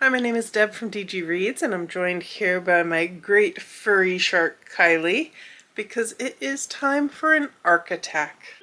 Hi, my name is Deb from DG Reads, and I'm joined here by my great furry shark, Kylie, because it is time for an arc attack.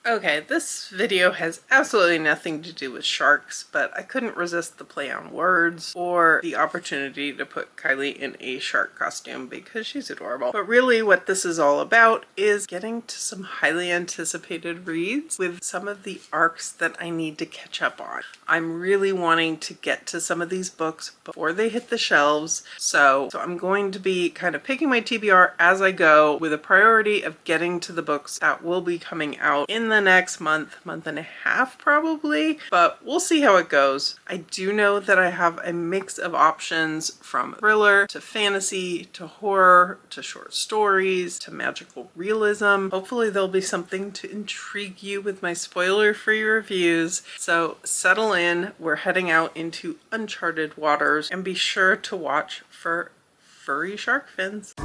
Okay, this video has absolutely nothing to do with sharks, but I couldn't resist the play on words or the opportunity to put Kylie in a shark costume because she's adorable. But really what this is all about is getting to some highly anticipated reads with some of the arcs that I need to catch up on. I'm really wanting to get to some of these books before they hit the shelves, so I'm going to be kind of picking my TBR as I go with a priority of getting to the books that will be coming out in the next month and a half probably, but we'll see how it goes. I do know that I have a mix of options from thriller to fantasy to horror to short stories to magical realism. Hopefully there'll be something to intrigue you with my spoiler-free reviews, so settle in. We're heading out into uncharted waters, and be sure to watch for furry shark fins.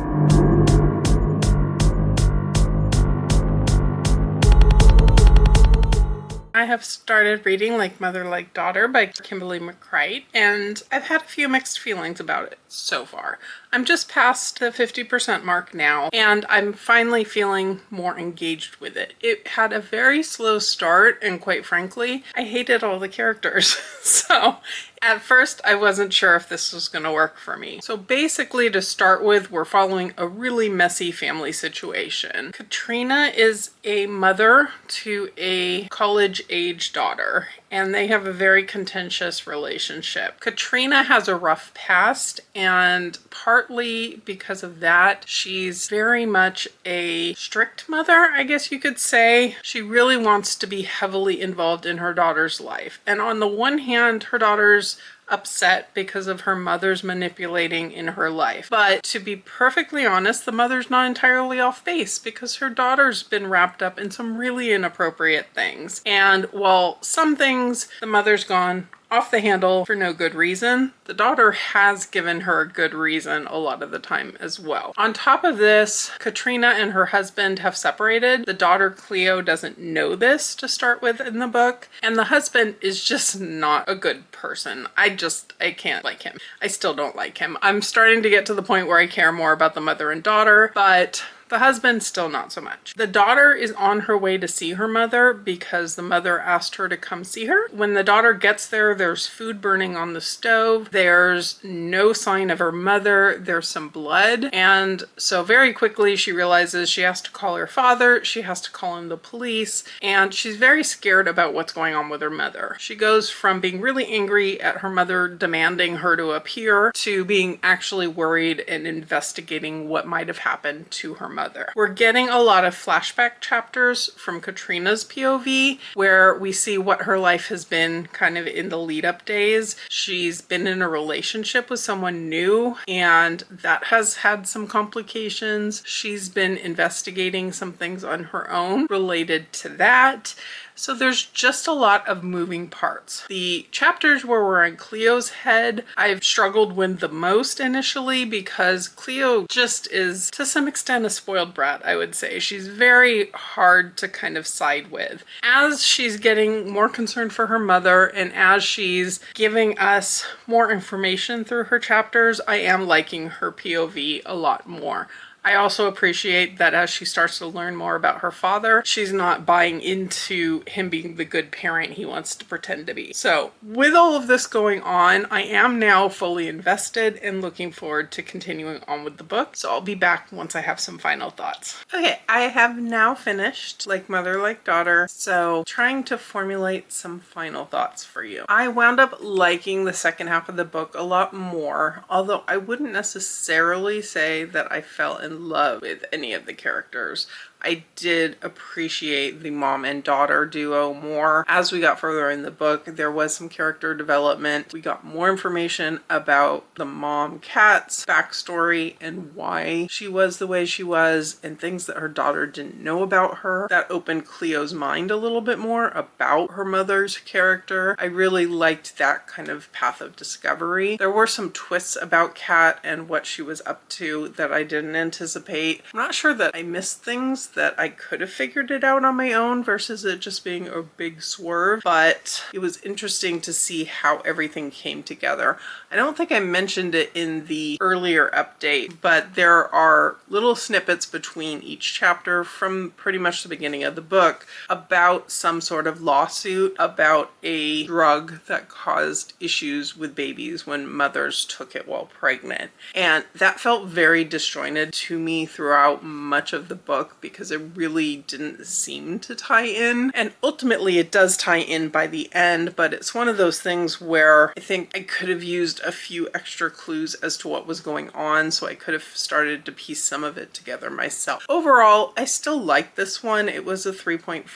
I have started reading Like Mother Like Daughter by Kimberly McCreight, and I've had a few mixed feelings about it so far. I'm just past the 50% mark now, and I'm finally feeling more engaged with it. It had a very slow start, and quite frankly, I hated all the characters. So at first, I wasn't sure if this was going to work for me. So basically, to start with, we're following a really messy family situation. Katrina is a mother to a college-age daughter, and they have a very contentious relationship. Katrina has a rough past, and partly because of that, she's very much a strict mother, I guess you could say. She really wants to be heavily involved in her daughter's life. And on the one hand, her daughter's upset because of her mother's manipulating in her life. But to be perfectly honest, the mother's not entirely off base because her daughter's been wrapped up in some really inappropriate things. And while some things the mother's gone off the handle for no good reason, the daughter has given her a good reason a lot of the time as well. On top of this, Katrina and her husband have separated. The daughter Cleo doesn't know this to start with in the book, and the husband is just not a good person. I can't like him. I still don't like him. I'm starting to get to the point where I care more about the mother and daughter, but the husband, still not so much. The daughter is on her way to see her mother because the mother asked her to come see her. When the daughter gets there, there's food burning on the stove. There's no sign of her mother. There's some blood. And so very quickly she realizes she has to call her father. She has to call in the police. And she's very scared about what's going on with her mother. She goes from being really angry at her mother demanding her to appear to being actually worried and investigating what might have happened to her mother. We're getting a lot of flashback chapters from Katrina's POV where we see what her life has been kind of in the lead up days. She's been in a relationship with someone new, and that has had some complications. She's been investigating some things on her own related to that. So there's just a lot of moving parts. The chapters where we're in Cleo's head, I've struggled with the most initially because Cleo just is, to some extent, a spoiled brat, I would say. She's very hard to kind of side with. As she's getting more concerned for her mother and as she's giving us more information through her chapters, I am liking her POV a lot more. I also appreciate that as she starts to learn more about her father, she's not buying into him being the good parent he wants to pretend to be. So with all of this going on, I am now fully invested and looking forward to continuing on with the book. So I'll be back once I have some final thoughts. Okay, I have now finished Like Mother Like Daughter, so trying to formulate some final thoughts for you. I wound up liking the second half of the book a lot more, although I wouldn't necessarily say that I fell in love with any of the characters. I did appreciate the mom and daughter duo more. As we got further in the book, there was some character development. We got more information about the mom Kat's backstory and why she was the way she was and things that her daughter didn't know about her. That opened Cleo's mind a little bit more about her mother's character. I really liked that kind of path of discovery. There were some twists about Kat and what she was up to that I didn't anticipate. I'm not sure that I missed things that I could have figured it out on my own versus it just being a big swerve, but it was interesting to see how everything came together. I don't think I mentioned it in the earlier update, but there are little snippets between each chapter from pretty much the beginning of the book about some sort of lawsuit about a drug that caused issues with babies when mothers took it while pregnant. And that felt very disjointed to me throughout much of the book because it really didn't seem to tie in. And ultimately it does tie in by the end, but it's one of those things where I think I could have used a few extra clues as to what was going on, so I could have started to piece some of it together myself. Overall, I still like this one. It was a 3.5.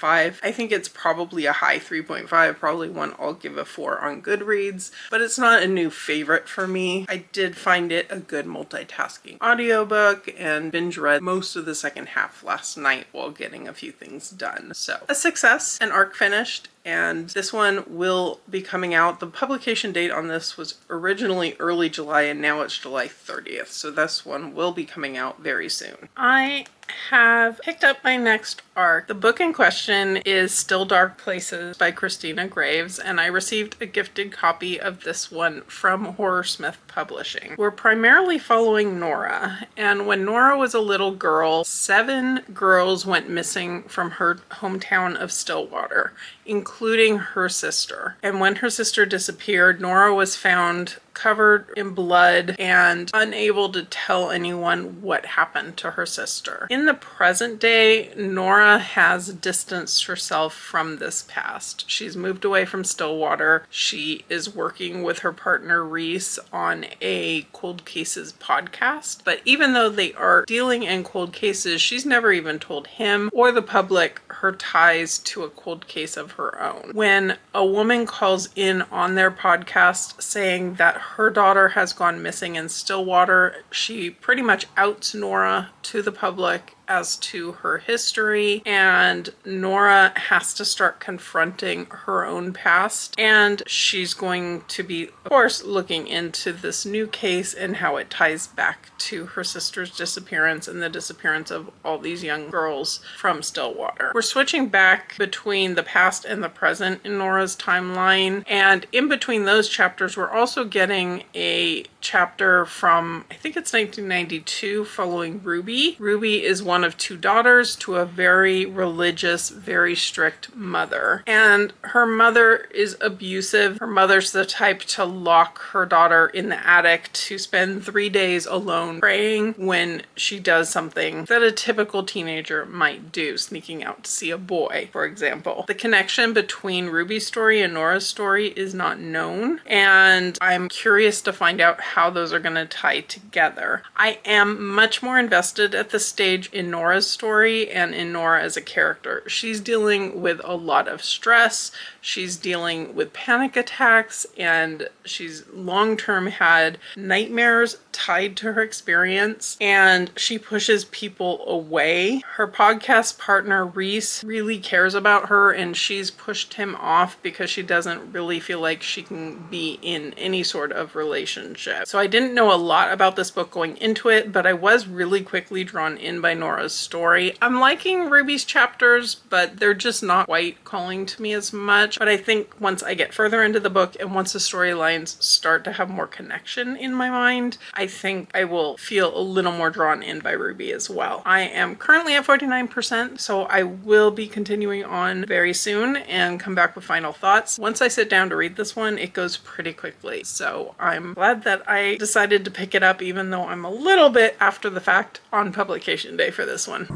I think it's probably a high 3.5, probably one I'll give a 4 on Goodreads, but it's not a new favorite for me. I did find it a good multitasking audiobook and binge read most of the second half last night while getting a few things done. So a success, an arc finished, and this one will be coming out. The publication date on this was originally early July and now it's July 30th. So this one will be coming out very soon. I have picked up my next arc. The book in question is Still Dark Places by Christina Graves, and I received a gifted copy of this one from Horrorsmith Publishing. We're primarily following Nora, and when Nora was a little girl, 7 girls went missing from her hometown of Stillwater, including her sister. And when her sister disappeared, Nora was found covered in blood and unable to tell anyone what happened to her sister. In the present day, Nora has distanced herself from this past. She's moved away from Stillwater. She is working with her partner Reese on a cold cases podcast. But even though they are dealing in cold cases, she's never even told him or the public her ties to a cold case of her own. When a woman calls in on their podcast saying that her daughter has gone missing in Stillwater, she pretty much outs Nora to the public as to her history, and Nora has to start confronting her own past, and she's going to be, of course, looking into this new case and how it ties back to her sister's disappearance and the disappearance of all these young girls from Stillwater. We're switching back between the past and the present in Nora's timeline, and in between those chapters we're also getting a chapter from, I think it's 1992, following Ruby. Ruby is one of 2 daughters to a very religious, very strict mother. And her mother is abusive. Her mother's the type to lock her daughter in the attic to spend 3 days alone praying when she does something that a typical teenager might do, sneaking out to see a boy, for example. The connection between Ruby's story and Nora's story is not known, and I'm curious to find out how those are going to tie together. I am much more invested at this stage in Nora's story and in Nora as a character. She's dealing with a lot of stress. She's dealing with panic attacks, and she's long-term had nightmares tied to her experience, and she pushes people away. Her podcast partner Reese really cares about her, and she's pushed him off because she doesn't really feel like she can be in any sort of relationship. So I didn't know a lot about this book going into it, but I was really quickly drawn in by Nora's story. I'm liking Ruby's chapters, but they're just not quite calling to me as much. But I think once I get further into the book and once the storylines start to have more connection in my mind, I think I will feel a little more drawn in by Ruby as well. I am currently at 49%, so I will be continuing on very soon and come back with final thoughts. Once I sit down to read this one, it goes pretty quickly. So I'm glad that I decided to pick it up, even though I'm a little bit after the fact on publication day for this one.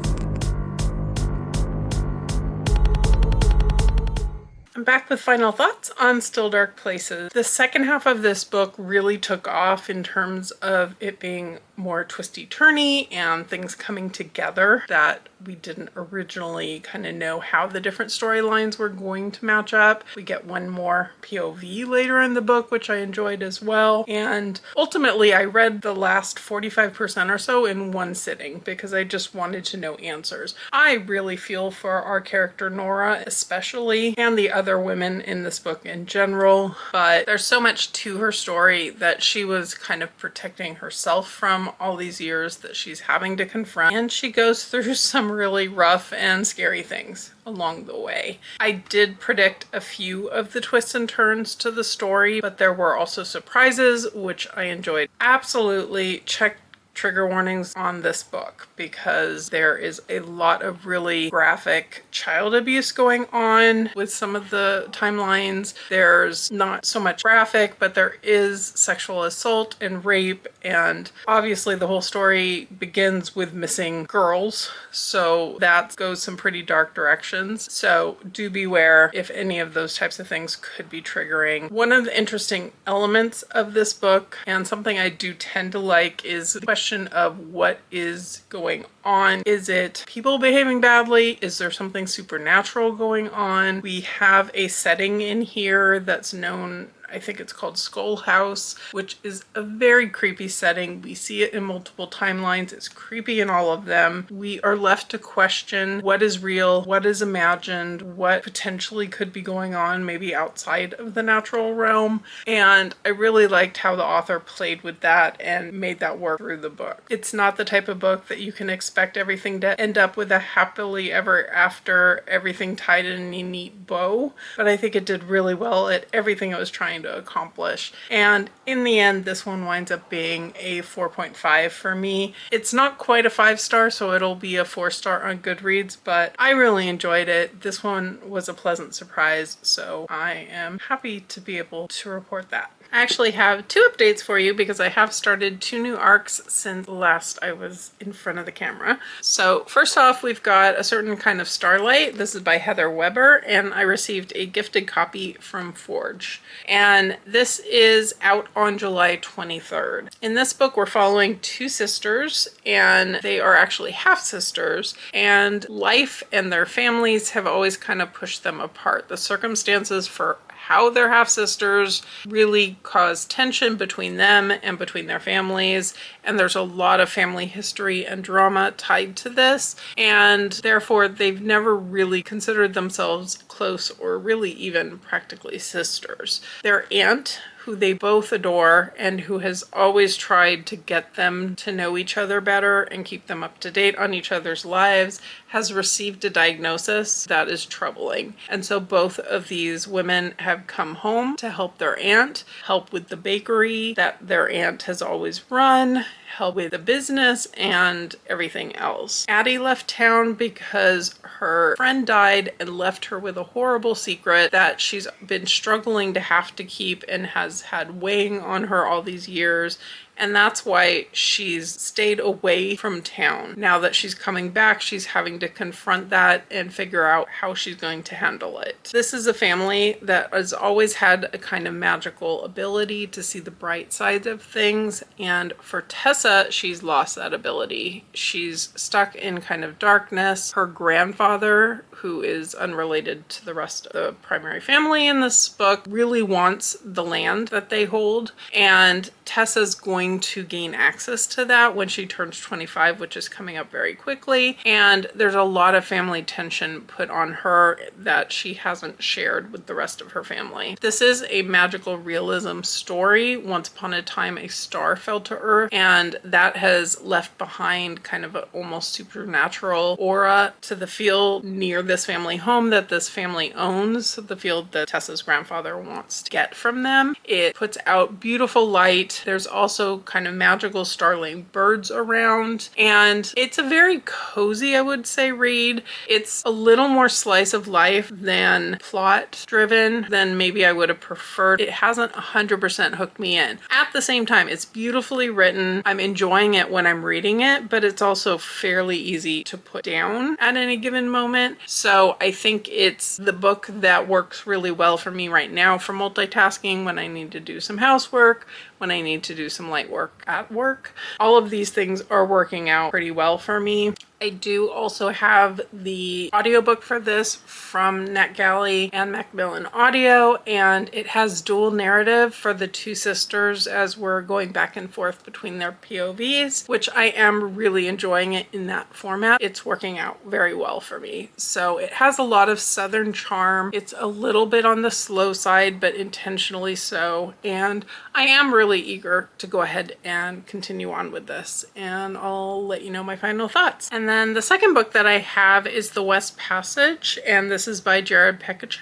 I'm back with final thoughts on Still Dark Places. The second half of this book really took off in terms of it being more twisty-turny and things coming together that we didn't originally kind of know how the different storylines were going to match up. We get one more POV later in the book, which I enjoyed as well. And ultimately, I read the last 45% or so in one sitting because I just wanted to know answers. I really feel for our character Nora, especially, and the other women in this book in general, but there's so much to her story that she was kind of protecting herself from all these years that she's having to confront, and she goes through some really rough and scary things along the way. I did predict a few of the twists and turns to the story, but there were also surprises, which I enjoyed. Absolutely check trigger warnings on this book because there is a lot of really graphic child abuse going on with some of the timelines. There's not so much graphic, but there is sexual assault and rape, and obviously the whole story begins with missing girls, so that goes some pretty dark directions. So do beware if any of those types of things could be triggering. One of the interesting elements of this book, and something I do tend to like, is the question of what is going on. Is it people behaving badly? Is there something supernatural going on? We have a setting in here that's known, I think it's called Skull House, which is a very creepy setting. We see it in multiple timelines. It's creepy in all of them. We are left to question what is real, what is imagined, what potentially could be going on maybe outside of the natural realm. And I really liked how the author played with that and made that work through the book. It's not the type of book that you can expect everything to end up with a happily ever after, everything tied in a neat bow, but I think it did really well at everything it was trying to accomplish. And in the end, this one winds up being a 4.5 for me. It's not quite a 5-star, so it'll be a 4-star on Goodreads, but I really enjoyed it. This one was a pleasant surprise, so I am happy to be able to report that. I actually have 2 updates for you because I have started 2 new arcs since last I was in front of the camera. So first off, we've got A Certain Kind of Starlight. This is by Heather Weber, and I received a gifted copy from Forge. And this is out on July 23rd. In this book, we're following 2 sisters, and they are actually half-sisters, and life and their families have always kind of pushed them apart. The circumstances for how they're half-sisters really cause tension between them and between their families, and there's a lot of family history and drama tied to this, and therefore they've never really considered themselves close or really even practically sisters. Their aunt, who they both adore and who has always tried to get them to know each other better and keep them up to date on each other's lives, has received a diagnosis that is troubling. And so both of these women have come home to help their aunt, help with the bakery that their aunt has always run, help with the business and everything else. Addie left town because her friend died and left her with a horrible secret that she's been struggling to have to keep and has had weighing on her all these years. And that's why she's stayed away from town. Now that she's coming back, she's having to confront that and figure out how she's going to handle it. This is a family that has always had a kind of magical ability to see the bright sides of things. And for Tessa, she's lost that ability. She's stuck in kind of darkness. Her grandfather, who is unrelated to the rest of the primary family in this book, really wants the land that they hold. And Tessa's going to gain access to that when she turns 25, which is coming up very quickly. And there's a lot of family tension put on her that she hasn't shared with the rest of her family. This is a magical realism story. Once upon a time, a star fell to Earth, and that has left behind kind of an almost supernatural aura to the field near this family home that this family owns, the field that Tessa's grandfather wants to get from them. It puts out beautiful light. There's also kind of magical starling birds around, and it's a very cozy, I would say, read. It's a little more slice of life than plot driven than maybe I would have preferred. It hasn't 100% hooked me in. At the same time, it's beautifully written. I'm enjoying it when I'm reading it, but it's also fairly easy to put down at any given moment. So I think it's the book that works really well for me right now for multitasking when I need to do some housework, when I need to do some light work at work. All of these things are working out pretty well for me. I do also have the audiobook for this from NetGalley and Macmillan Audio, and it has dual narrative for the two sisters as we're going back and forth between their POVs, which I am really enjoying it in that format. It's working out very well for me. So it has a lot of Southern charm. It's a little bit on the slow side, but intentionally so. And I am really eager to go ahead and continue on with this, and I'll let you know my final thoughts. And then the second book that I have is The West Passage, and this is by Pechaček.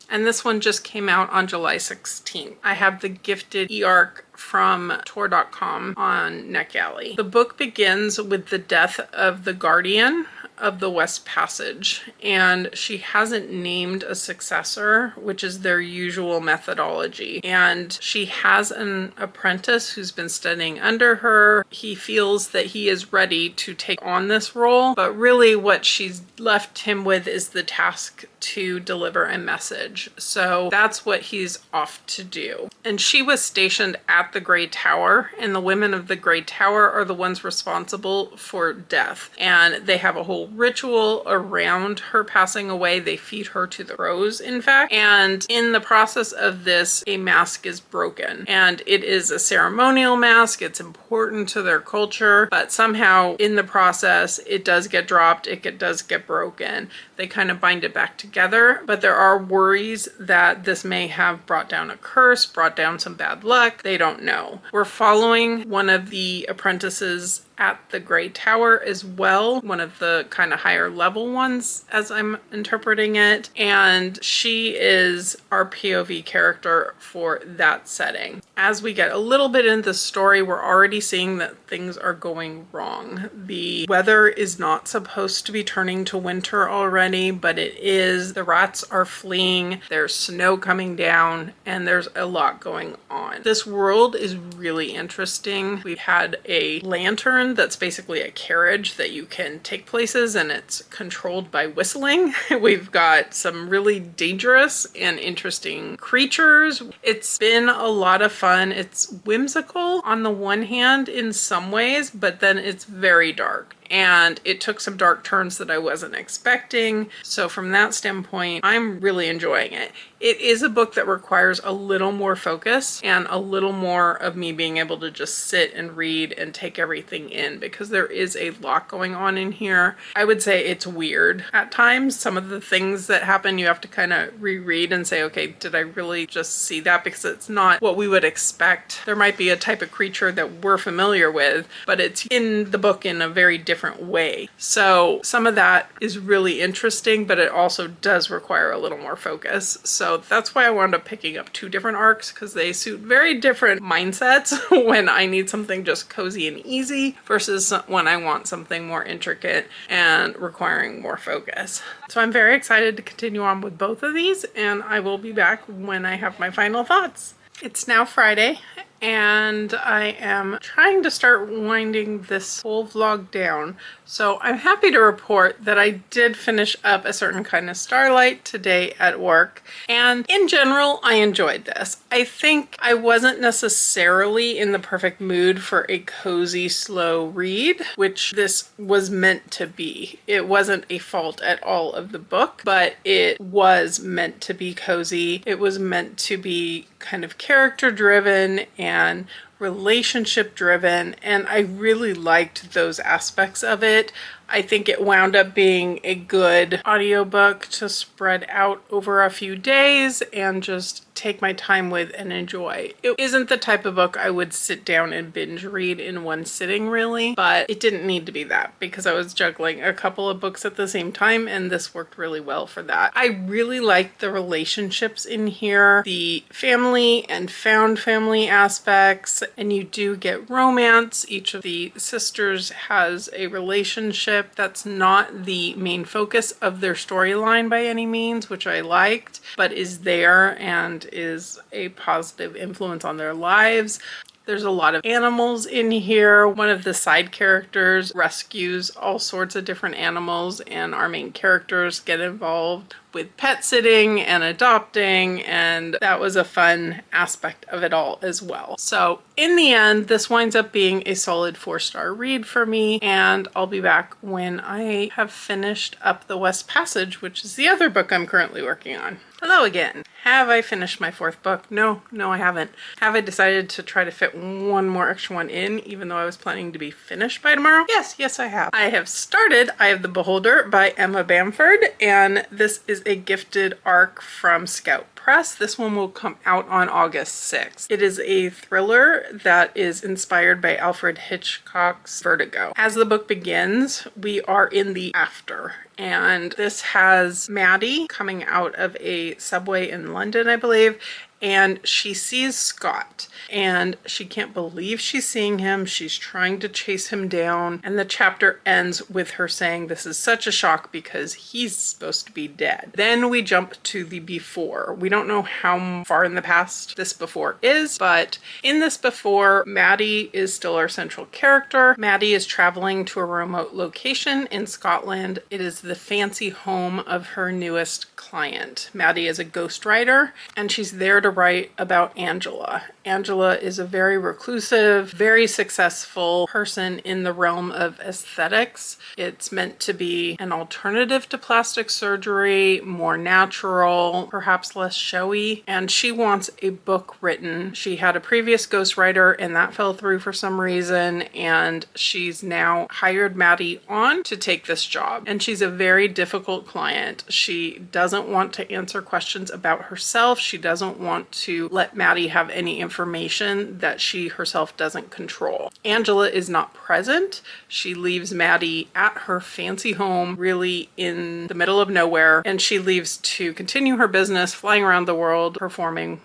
And this one just came out on July 16th. I have the gifted e-arc from TorDotCom on NetGalley. The book begins with the death of the guardian of the West Passage, and she hasn't named a successor, which is their usual methodology. And she has an apprentice who's been studying under her. He feels that he is ready to take on this role, but really what she's left him with is the task to deliver a message. So that's what he's off to do. And she was stationed at the Grey Tower, and the women of the Grey Tower are the ones responsible for death. And they have a whole ritual around her passing away. They feed her to the crows, in fact. And in the process of this, a mask is broken. And it is a ceremonial mask. It's important to their culture, but somehow in the process, it does get dropped. It does get broken. They kind of bind it back together, but there are worries that this may have brought down a curse, brought down some bad luck. They don't know. We're following one of the apprentices at the Grey Tower as well, one of the kind of higher level ones as I'm interpreting it, and she is our POV character for that setting. As we get a little bit into the story, we're already seeing that things are going wrong. The weather is not supposed to be turning to winter already, but it is. The rats are fleeing, there's snow coming down, and there's a lot going on. This world is really interesting. We've had a lantern that's basically a carriage that you can take places, and it's controlled by whistling. We've got some really dangerous and interesting creatures. It's been a lot of fun. It's whimsical on the one hand in some ways, but then it's very dark. And it took some dark turns that I wasn't expecting. So from that standpoint, I'm really enjoying it. It is a book that requires a little more focus and a little more of me being able to just sit and read and take everything in, because there is a lot going on in here. I would say it's weird at times. Some of the things that happen, you have to kind of reread and say, okay, did I really just see that? Because it's not what we would expect. There might be a type of creature that we're familiar with, but it's in the book in a very different way. So some of that is really interesting, but it also does require a little more focus. So that's why I wound up picking up two different arcs, because they suit very different mindsets when I need something just cozy and easy versus when I want something more intricate and requiring more focus. So I'm very excited to continue on with both of these, and I will be back when I have my final thoughts. It's now Friday, and I am trying to start winding this whole vlog down. So I'm happy to report that I did finish up A Certain Kind of Starlight today at work. And in general, I enjoyed this. I think I wasn't necessarily in the perfect mood for a cozy, slow read, which this was meant to be. It wasn't a fault at all of the book, but it was meant to be cozy. It was meant to be kind of character driven and relationship driven, and I really liked those aspects of it. I think it wound up being a good audiobook to spread out over a few days and just take my time with and enjoy. It isn't the type of book I would sit down and binge read in one sitting really, but it didn't need to be that because I was juggling a couple of books at the same time, and this worked really well for that. I really liked the relationships in here, the family and found family aspects, and you do get romance. Each of the sisters has a relationship that's not the main focus of their storyline by any means, which I liked, but is there and is a positive influence on their lives. There's a lot of animals in here. One of the side characters rescues all sorts of different animals, and our main characters get involved with pet sitting and adopting, and that was a fun aspect of it all as well. So in the end, this winds up being a solid 4-star read for me, and I'll be back when I have finished up The West Passage, which is the other book I'm currently working on. Hello again. Have I finished my 4th book? No, I haven't. Have I decided to try to fit one more extra one in, even though I was planning to be finished by tomorrow? Yes, I have. I have started Eye of the Beholder by Emma Bamford, and this is a gifted arc from Scout Press. This one will come out on August 6th. It is a thriller that is inspired by Alfred Hitchcock's Vertigo. As the book begins, we are in the after, and this has Maddie coming out of a subway in London, I believe, and she sees Scott, and she can't believe she's seeing him. She's trying to chase him down, and the chapter ends with her saying this is such a shock because he's supposed to be dead. Then we jump to the before. We don't know how far in the past this before is, but in this before, Maddie is still our central character. Maddie is traveling to a remote location in Scotland. It is the fancy home of her newest client. Maddie is a ghostwriter, and she's there to write about Angela. Angela is a very reclusive, very successful person in the realm of aesthetics. It's meant to be an alternative to plastic surgery, more natural, perhaps less showy, and she wants a book written. She had a previous ghostwriter and that fell through for some reason, and she's now hired Maddie on to take this job. And she's a very difficult client. She doesn't want to answer questions about herself. She doesn't want to let Maddie have any information that she herself doesn't control. Angela is not present. She leaves Maddie at her fancy home, really in the middle of nowhere, and she leaves to continue her business, flying around the world, performing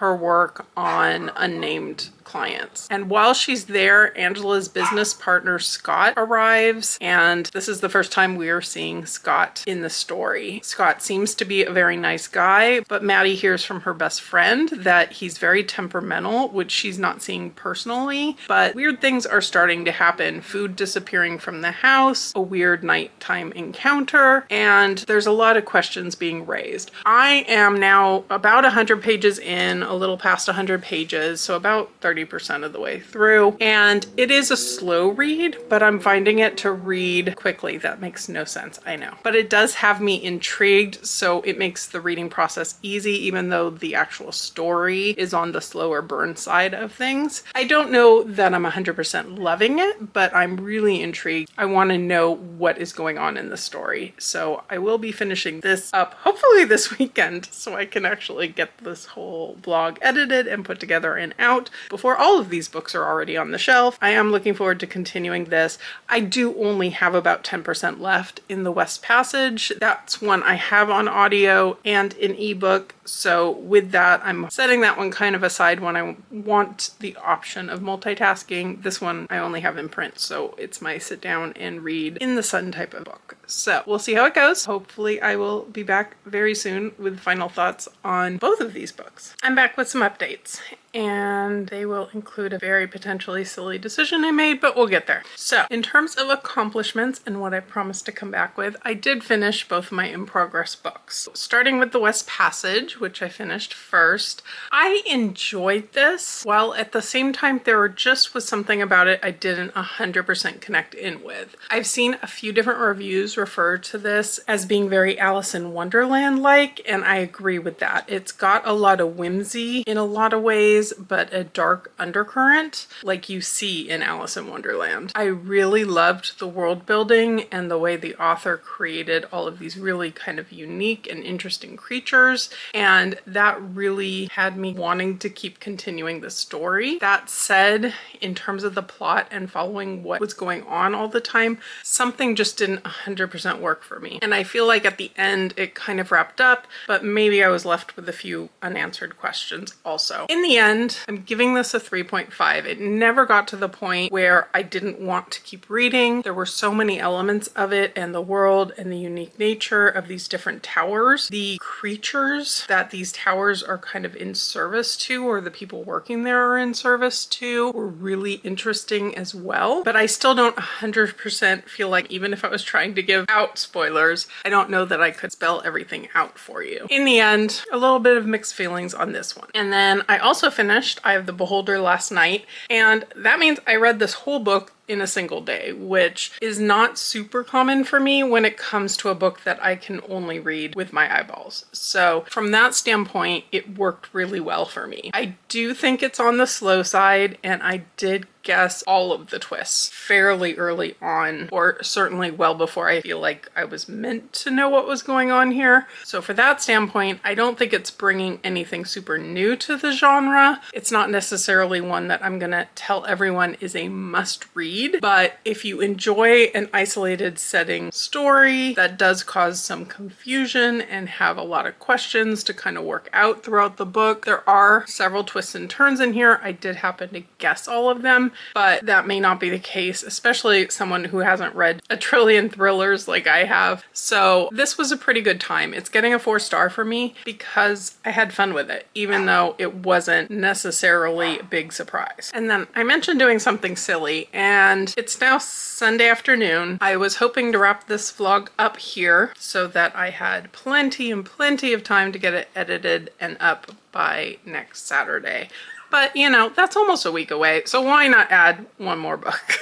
her work on unnamed clients. And while she's there, Angela's business partner Scott arrives, and this is the first time we are seeing Scott in the story. Scott seems to be a very nice guy, but Maddie hears from her best friend that he's very temperamental, which she's not seeing personally, but weird things are starting to happen. Food disappearing from the house, a weird nighttime encounter, and there's a lot of questions being raised. I am now about 100 pages in, a little past 100 pages, so about 30% of the way through, and it is a slow read, but I'm finding it to read quickly. That makes no sense, I know, but it does have me intrigued, so it makes the reading process easy, even though the actual story is on the slower burn side of things. I don't know that I'm 100% loving it, but I'm really intrigued. I want to know what is going on in the story, so I will be finishing this up hopefully this weekend so I can actually get this whole blog edited and put together and out before all of these books are already on the shelf. I am looking forward to continuing this. I do only have about 10% left in The West Passage. That's one I have on audio and in ebook. So with that, I'm setting that one kind of aside when I want the option of multitasking. This one I only have in print, so it's my sit down and read in the sun type of book. So we'll see how it goes. Hopefully I will be back very soon with final thoughts on both of these books. I'm back with some updates, and they will include a very potentially silly decision I made, but we'll get there. So in terms of accomplishments and what I promised to come back with, I did finish both my in-progress books. Starting with The West Passage, which I finished first. I enjoyed this, while at the same time there just was something about it I didn't 100% connect in with. I've seen a few different reviews refer to this as being very Alice in Wonderland-like, and I agree with that. It's got a lot of whimsy in a lot of ways, but a dark undercurrent like you see in Alice in Wonderland. I really loved the world building and the way the author created all of these really kind of unique and interesting creatures, and that really had me wanting to keep continuing the story. That said, in terms of the plot and following what was going on all the time, something just didn't 100% work for me. And I feel like at the end it kind of wrapped up, but maybe I was left with a few unanswered questions also. In the end, I'm giving this a 3.5. It never got to the point where I didn't want to keep reading. There were so many elements of it, and the world and the unique nature of these different towers. The creatures that these towers are kind of in service to, or the people working there are in service to, were really interesting as well. But I still don't 100% feel like, even if I was trying to give give out spoilers, I don't know that I could spell everything out for you. In the end, a little bit of mixed feelings on this one. And then I also finished Eye of the Beholder last night, and that means I read this whole book in a single day, which is not super common for me when it comes to a book that I can only read with my eyeballs. So from that standpoint, it worked really well for me. I do think it's on the slow side, and I did guess all of the twists fairly early on, or certainly well before I feel like I was meant to know what was going on here. So for that standpoint, I don't think it's bringing anything super new to the genre. It's not necessarily one that I'm gonna tell everyone is a must read, but if you enjoy an isolated setting story that does cause some confusion and have a lot of questions to kind of work out throughout the book, there are several twists and turns in here. I did happen to guess all of them, but that may not be the case, especially someone who hasn't read a trillion thrillers like I have. So this was a pretty good time. It's getting a 4-star for me because I had fun with it, even though it wasn't necessarily a big surprise. And then I mentioned doing something silly, and it's now Sunday afternoon. I was hoping to wrap this vlog up here so that I had plenty of time to get it edited and up by next Saturday. But, you know, that's almost a week away, so why not add one more book?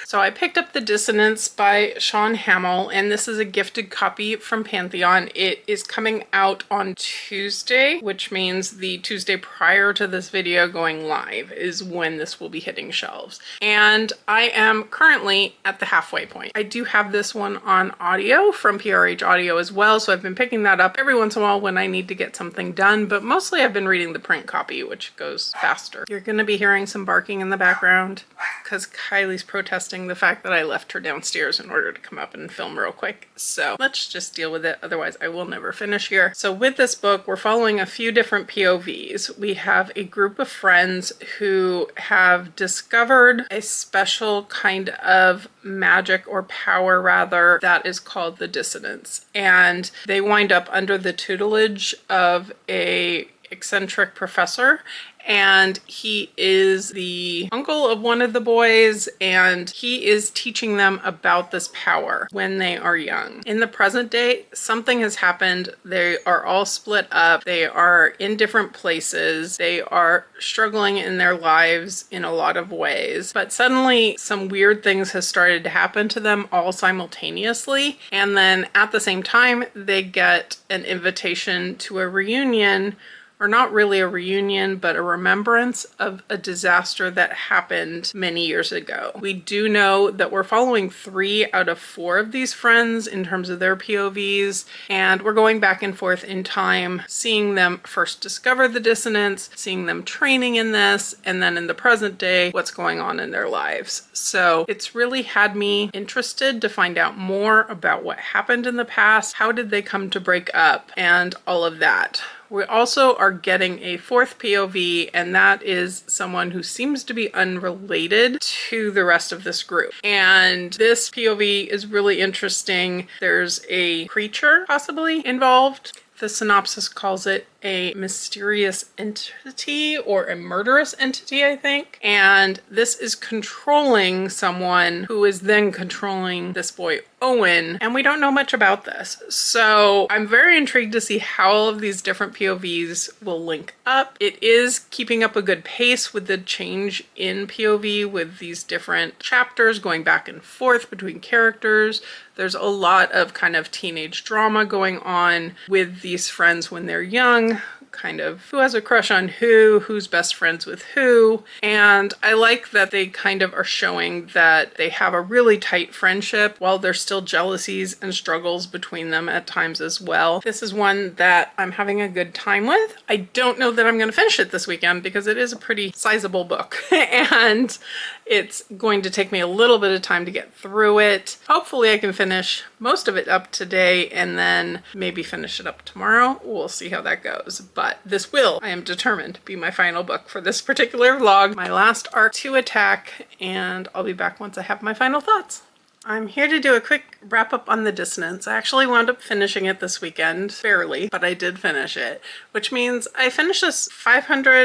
So I picked up the Dissonance by Shaun Hamill, and this is a gifted copy from Pantheon. It is coming out on Tuesday, which means the Tuesday prior to this video going live is when this will be hitting shelves. And I am currently at the halfway point. I do have this one on audio from PRH Audio as well, so I've been picking that up every once in a while when I need to get something done, but mostly I've been reading the print copy, which goes faster. You're gonna be hearing some barking in the background because Kylie's protesting the fact that I left her downstairs in order to come up and film real quick. So let's just deal with it, otherwise I will never finish here. So with this book, we're following a few different POVs. We have a group of friends who have discovered a special kind of magic, or power rather, that is called the Dissonance. And they wind up under the tutelage of a eccentric professor, and he is the uncle of one of the boys, and he is teaching them about this power when they are young. In the present day, something has happened. They are all split up. They are in different places. They are struggling in their lives in a lot of ways, but suddenly some weird things has started to happen to them all simultaneously. And then at the same time, they get an invitation to a reunion, or not really a reunion, but a remembrance of a disaster that happened many years ago. We do know that we're following 3 out of 4 of these friends in terms of their POVs, and we're going back and forth in time, seeing them first discover the dissonance, seeing them training in this, and then in the present day, what's going on in their lives. So it's really had me interested to find out more about what happened in the past, how did they come to break up, and all of that. We also are getting a 4th POV, and that is someone who seems to be unrelated to the rest of this group. And this POV is really interesting. There's a creature possibly involved. The synopsis calls it a mysterious entity, or a murderous entity, I think. And this is controlling someone who is then controlling this boy, Owen. And we don't know much about this. So I'm very intrigued to see how all of these different POVs will link up. It is keeping up a good pace with the change in POV, with these different chapters going back and forth between characters. There's a lot of kind of teenage drama going on with these friends when they're young, kind of who has a crush on who, who's best friends with who. And I like that they kind of are showing that they have a really tight friendship while there's still jealousies and struggles between them at times as well. This is one that I'm having a good time with. I don't know that I'm going to finish it this weekend because it is a pretty sizable book and it's going to take me a little bit of time to get through it. Hopefully I can finish most of it up today and then maybe finish it up tomorrow. We'll see how that goes. But this will, I am determined, be my final book for this particular vlog, my last arc to attack, and I'll be back once I have my final thoughts. I'm here to do a quick wrap up on the Dissonance. I actually wound up finishing it this weekend, barely, but I did finish it, which means I finished this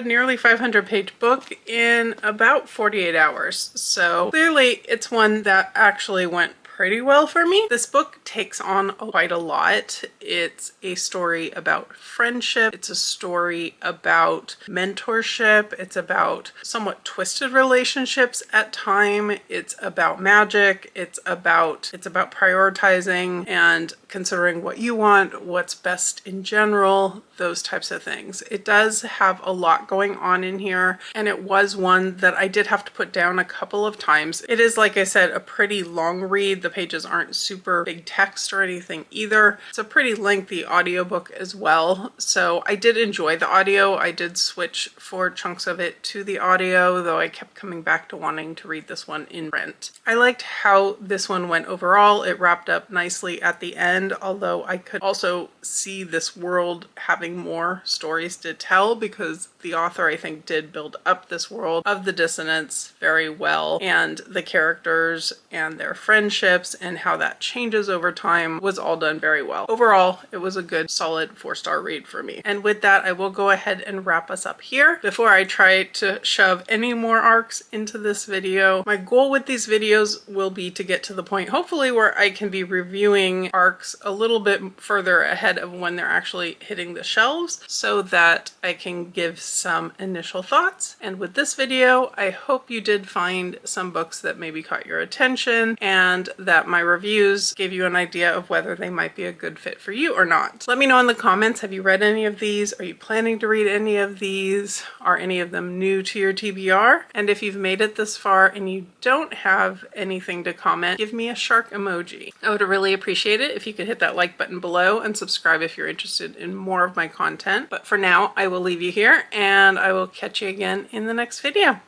nearly 500 page book in about 48 hours. So clearly it's one that actually went pretty well for me. This book takes on quite a lot. It's a story about friendship. It's a story about mentorship. It's about somewhat twisted relationships at time. It's about magic. It's about prioritizing and considering what you want, what's best in general, those types of things. It does have a lot going on in here, and it was one that I did have to put down a couple of times. It is, like I said, a pretty long read. The pages aren't super big text or anything either. It's a pretty lengthy audiobook as well, so I did enjoy the audio. I did switch for chunks of it to the audio, though I kept coming back to wanting to read this one in print. I liked how this one went overall. It wrapped up nicely at the end, although I could also see this world having more stories to tell because the author, I think, did build up this world of the Dissonance very well, and the characters and their friendships and how that changes over time was all done very well. Overall, it was a good, solid 4-star read for me. And with that, I will go ahead and wrap us up here before I try to shove any more arcs into this video. My goal with these videos will be to get to the point, hopefully, where I can be reviewing arcs a little bit further ahead of when they're actually hitting the shelves so that I can give some initial thoughts. And with this video, I hope you did find some books that maybe caught your attention and that my reviews gave you an idea of whether they might be a good fit for you or not. Let me know in the comments, have you read any of these? Are you planning to read any of these? Are any of them new to your TBR? And if you've made it this far and you don't have anything to comment, give me a shark emoji. I would really appreciate it if you could hit that like button below and subscribe if you're interested in more of my content. But for now, I will leave you here and I will catch you again in the next video.